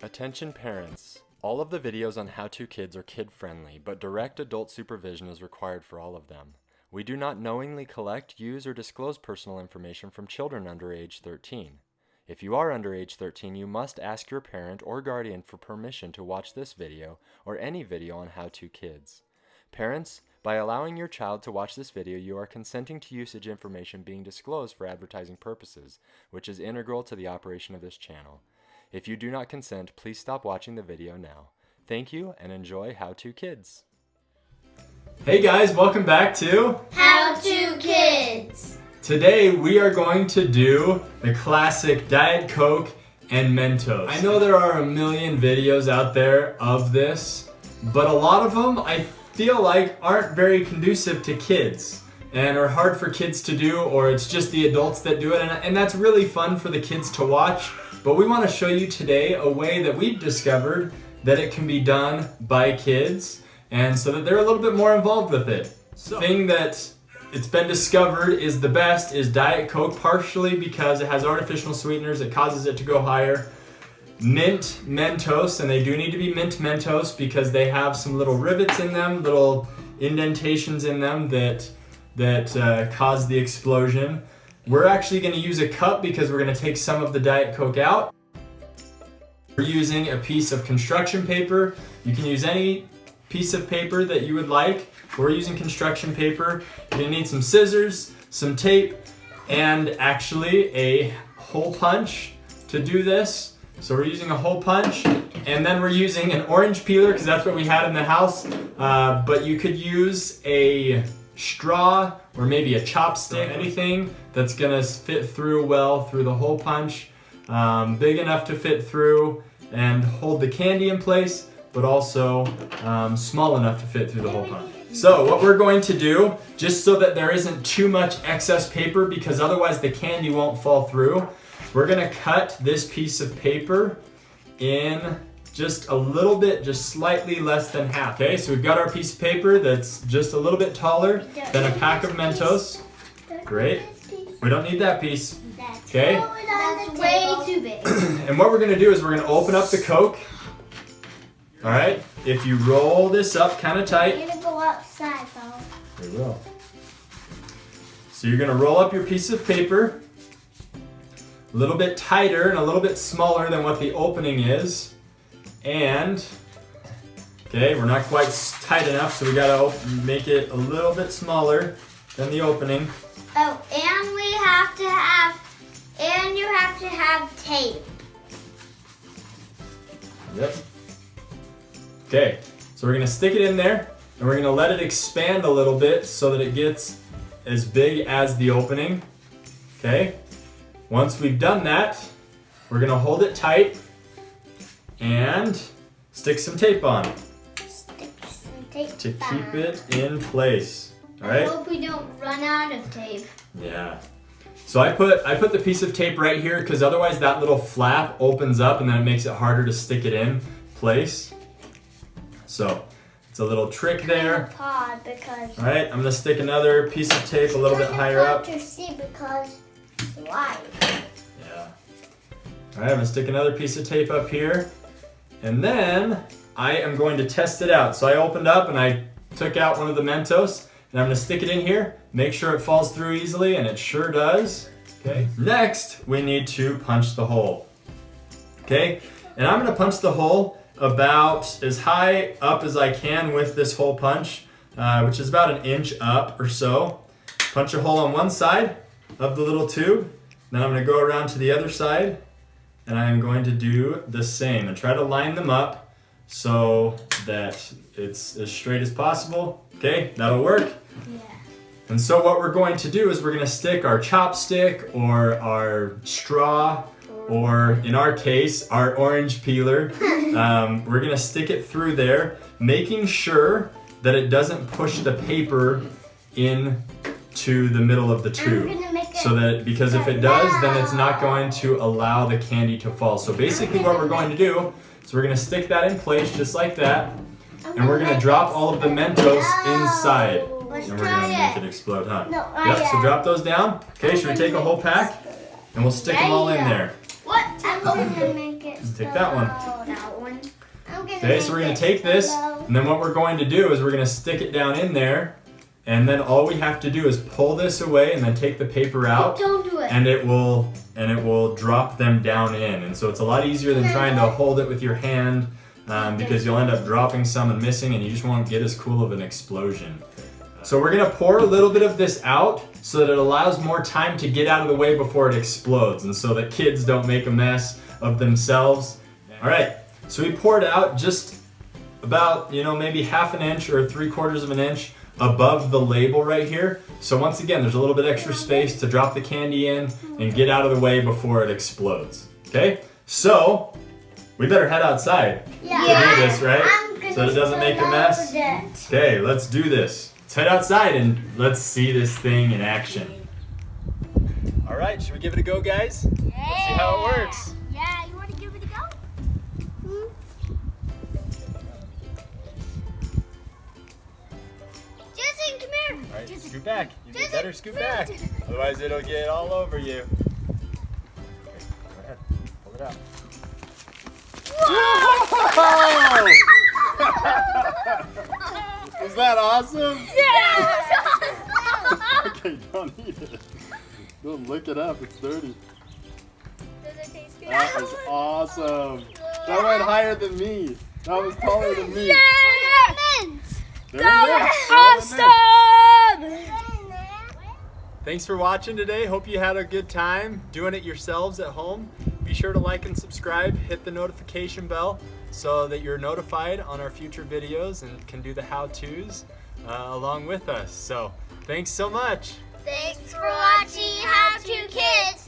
Attention parents. All of the videos on How To Kids are kid-friendly, but direct adult supervision is required for all of them. We do not knowingly collect, use, or disclose personal information from children under age 13. If you are under age 13, you must ask your parent or guardian for permission to watch this video or any video on How To Kids. Parents, by allowing your child to watch this video, you are consenting to usage information being disclosed for advertising purposes, which is integral to the operation of this channel. If you do not consent, please stop watching the video now. Thank you and enjoy How To Kids. Hey guys, welcome back to How To Kids. Today we are going to do the classic Diet Coke and Mentos. I know there are a million videos out there of this, but a lot of them I feel like aren't very conducive to kids and are hard for kids to do, or it's just the adults that do it, and that's really fun for the kids to watch. But we want to show you today a way that we've discovered that it can be done by kids, and so that they're a little bit more involved with it. The thing that it's been discovered is the best is Diet Coke, partially because it has artificial sweeteners, it causes it to go higher. Mint Mentos, and they do need to be mint Mentos because they have some little rivets in them, little indentations in them that cause the explosion. We're actually going to use a cup because we're going to take some of the Diet Coke out. We're using a piece of construction paper. You can use any piece of paper that you would like. We're using construction paper. You're going to need some scissors, some tape, and actually a hole punch to do this. So we're using a hole punch, and then we're using an orange peeler because that's what we had in the house. But you could use a straw or maybe a chopstick, anything that's gonna fit through well through the hole punch, big enough to fit through and hold the candy in place, but also small enough to fit through the hole punch. So what we're going to do, just so that there isn't too much excess paper because otherwise the candy won't fall through, we're gonna cut this piece of paper in just a little bit, just slightly less than half. Okay, so we've got our piece of paper that's just a little bit taller than a pack of Mentos. Great. We don't need that piece. Okay? That's way too big. And what we're gonna do is we're gonna open up the Coke. All right, if you roll this up kind of tight. You're gonna go outside though. We will. So you're gonna roll up your piece of paper a little bit tighter and a little bit smaller than what the opening is. And, okay, we're not quite tight enough, so we gotta make it a little bit smaller than the opening. Oh, and you have to have tape. Yep. Okay, so we're gonna stick it in there, and we're gonna let it expand a little bit so that it gets as big as the opening. Okay, once we've done that, we're gonna hold it tight and stick some tape on Stick some tape to keep it in place. All right. I hope we don't run out of tape. Yeah. So I put the piece of tape right here because otherwise that little flap opens up and then it makes it harder to stick it in place. So it's a little trick there. Because All right. I'm gonna stick another piece of tape a little bit higher up. to see because it's wide. Yeah. All right. I'm gonna stick another piece of tape up here. And then I am going to test it out. So I opened up and I took out one of the Mentos and I'm gonna stick it in here, make sure it falls through easily, and it sure does. Okay. Next, we need to punch the hole. Okay, and I'm gonna punch the hole about as high up as I can with this hole punch, which is about an inch up or so. Punch a hole on one side of the little tube, then I'm gonna go around to the other side, and I'm going to do the same and try to line them up so that it's as straight as possible. Okay, that'll work. Yeah. And so what we're going to do is we're going to stick our chopstick or our straw, or in our case, our orange peeler. We're going to stick it through there, making sure that it doesn't push the paper into the middle of the tube. So that, because if it does, then it's not going to allow the candy to fall. So basically what we're going to do is we're going to stick that in place just like that. And we're going to drop all of the Mentos inside. But Let's and we're gonna try make it explode, huh? No, Yep, so drop those down. Okay, should we take a whole pack? And we'll stick them all in there. What? I'm gonna make it. Just take that one. That one. Okay, so we're gonna take this, and then what we're going to do is we're gonna stick it down in there, and then all we have to do is pull this away and then take the paper out, Don't do it. and it will drop them down in. And so it's a lot easier than trying to hold it with your hand, because you'll end up dropping some and missing, and you just won't get as cool of an explosion. So we're gonna pour a little bit of this out so that it allows more time to get out of the way before it explodes, and so that kids don't make a mess of themselves. All right, so we poured out just about, maybe half an inch or 3/4 of an inch above the label right here. So once again, there's a little bit extra space to drop the candy in and get out of the way before it explodes. Okay, so we better head outside to do this, right? So it doesn't make a mess. Okay, let's do this. Let's head outside and let's see this thing in action. All right, should we give it a go, guys? Let's see how it works. Yeah, you want to give it a go? Jason, come here. All right, scoot back. You better scoot back. Otherwise, it'll get all over you. Okay, go ahead. Pull it out. Whoa! Is that awesome? Yeah. Okay, don't eat it. Don't lick it up. It's dirty. Does it taste good? That was awesome. That went higher than me. That was taller than me. Awesome! Thanks for watching today. Hope you had a good time doing it yourselves at home. Be sure to like and subscribe, hit the notification bell so that you're notified on our future videos and can do the how-tos along with us. So thanks so much. Thanks for watching How To Kids.